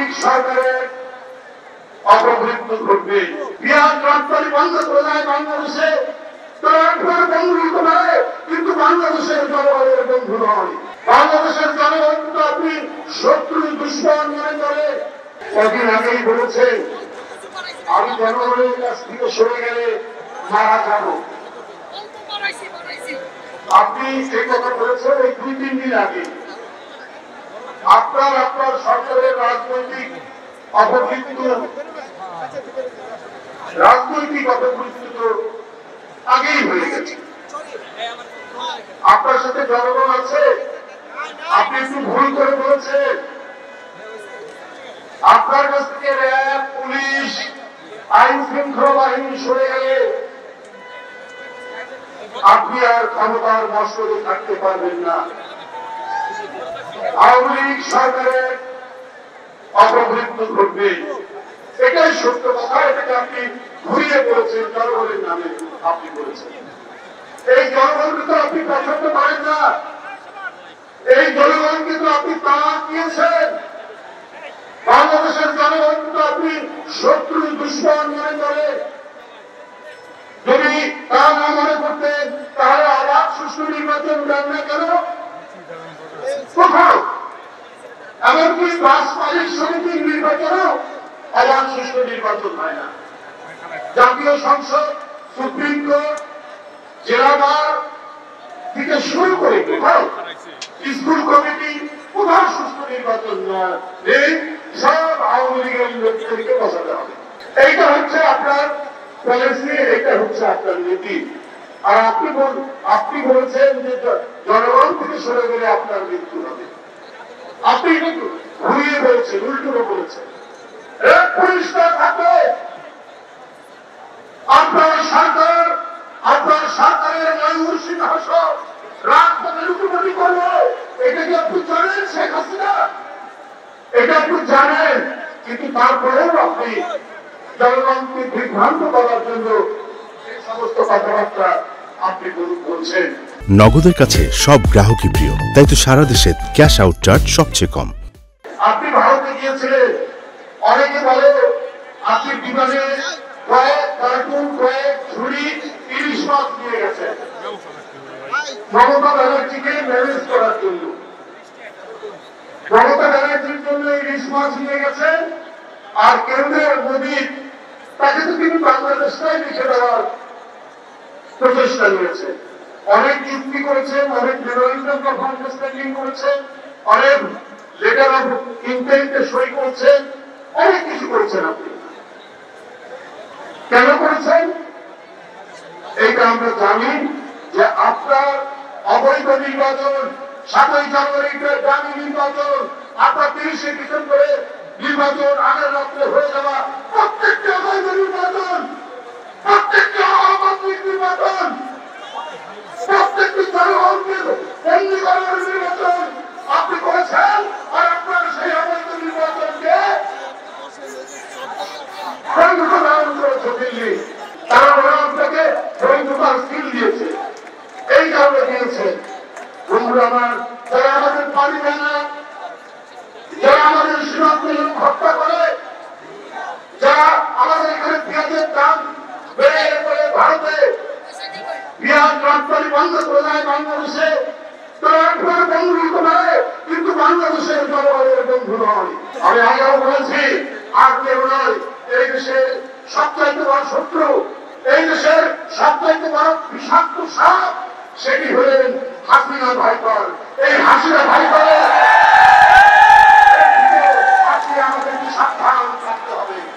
লীগ সরকারের অপমৃত্যু ঘটবে, পেঁয়াজ রপ্তানি বন্ধ করে দেয় বাংলাদেশে, তারা আপনার বন্ধু হতে পারে কিন্তু বাংলাদেশের জনগণের বন্ধু নয়। বাংলাদেশের জনগণকে আপনি শত্রু দুশ্মন মনে করে। কদিন আগেই বলেছেন আমি জনগণের কাছ থেকে সরে গেলে মারা যাব। আপনি এই কথা বলেছেন এই 2-3 দিন আগে। আপনার সরকারের রাজনৈতিক অপমৃত্যু আগেই হয়ে গেছে। আপনার সাথে জনগণ আছে, আপনি একটু ভুল করে বলেছেন। আপনার কাছ থেকে র্যাব, পুলিশ, আইন শৃঙ্খলা বাহিনী সরে গেলে আপনি আর ক্ষমতার মসনদে থাকতে পারবেন না। আওয়ামী লীগ সরকারের অপমৃত্যু ঘটবে, এটাই সত্য কথা। এটাকে আপনি ঘুরিয়ে বলেছেন, জনগণের নামে আপনি বলেছেন। এই জনগণকে তো আপনি পছন্দ করেন না, এই জনগণকে তো আপনি তালাক দিয়েছেন। বাংলাদেশের জনগণকে তো আপনি শত্রু দুশ্মন মনে করেন। যদি তা না মনে করতেন তাহলে আবার সুষ্ঠু নির্বাচন দেন না কেন? কোথাও এমনকি বাস মালিক সমিতির নির্বাচনেও আবার সুষ্ঠু নির্বাচন হয় না। জাতীয় সংসদ, সুপ্রিম কোর্ট, জেলা বার থেকে শুরু করে কোথাও স্কুল কমিটি কোথাও সুষ্ঠু নির্বাচন নেই। সব আওয়ামী লীগের লোকদেরকে বসাতে হবে। এইটা হচ্ছে আপনার পলিসি, এটা হচ্ছে আপনার নীতি। আর আপনি বলছেন যে জনগণ থেকে সরে গেলে আপনার মৃত্যু হবে। আপনি কিন্তু ঘুরিয়ে বলছেন, উল্টো বলেছেন। পরিষ্কার থাকবে আপনার সরকারের ময়ূর সিংহাসন রাজপথে লুটোপুটি করবে। এটা কি আপনি জানেন শেখ হাসিনা? এটা আপনি জানেন, কিন্তু তারপরেও আপনি জনগণকে বিভ্রান্ত করার জন্য এই সমস্ত কথাবার্তা আপনি বলছেন। নগদের কাছে সব গ্রাহকই প্রিয়, তাই তো সারা দেশে ক্যাশ আউট চার্জ সবচেয়ে কম। আপনি ভারতে গিয়েছিলেন, অনেকে বলে আপনি বিমানে কয়েক কার্টুন, কয়েক ঝুড়ি ইলিশ মাছ নিয়ে গেছেন মমতা ব্যানার্জিকে ম্যানেজ করার জন্য। মমতা ব্যানার্জির জন্য ইলিশ মাছ নিয়ে গেছেন, আর কেন্দ্রের মোদী তাকে তো তিনি বাংলাদেশটাই লিখে দেওয়ার প্রচেষ্টা নিয়েছেন। অনেক চুক্তি করেছেন, অনেক মেমোরেন্ডাম অফ আন্ডারস্ট্যান্ডিং করেছেন, অনেক লেটার অফ ইন্টেন্টে সই করেছেন, অনেক কিছু করেছেন। আপনি কেন করেছেন এইটা আমরা জানি, যে আপনার অবৈধ নির্বাচন, 7ই জানুয়ারিতে দামি নির্বাচন, আপনার 30শে ডিসেম্বরে নির্বাচন আগের রাত্রে হয়ে যাওয়া, প্রত্যেকটি অবৈধ নির্বাচন, প্রত্যেকটি অমানবিক নির্বাচন, প্রত্যেকটি জনগণকে বন্দী করার নির্বাচন আপনি করেছেন। আর আপনার সেই অবৈধ নির্বাচনকে দিল্লি, তারা আপনাকে বৈধতার সিল দিয়েছে। এই কারণে দিয়েছে বন্ধুরা আমার, যারা আমাদের পানি দেয় না, যারা আমাদের সীমান্তকে হত্যা করে, যারা আমাদের এখানে পেঁয়াজের দাম বেড়ে গেলে ভারতে পেঁয়াজ রপ্তানি বন্ধ করে দেয় বাংলাদেশে, তারা আপনার বন্ধু হতে পারে কিন্তু বাংলাদেশের জনগণের বন্ধু নয়। আমি আগেও বলেছি, আর কেউ নয়। এই দেশের সবচাইতে বড় শত্রু, এই দেশের সবচাইতে বড় বিষাক্ত সাপ, সেটি হলেন হাসিনা ভাইপার। এই হাসিনা ভাইপারের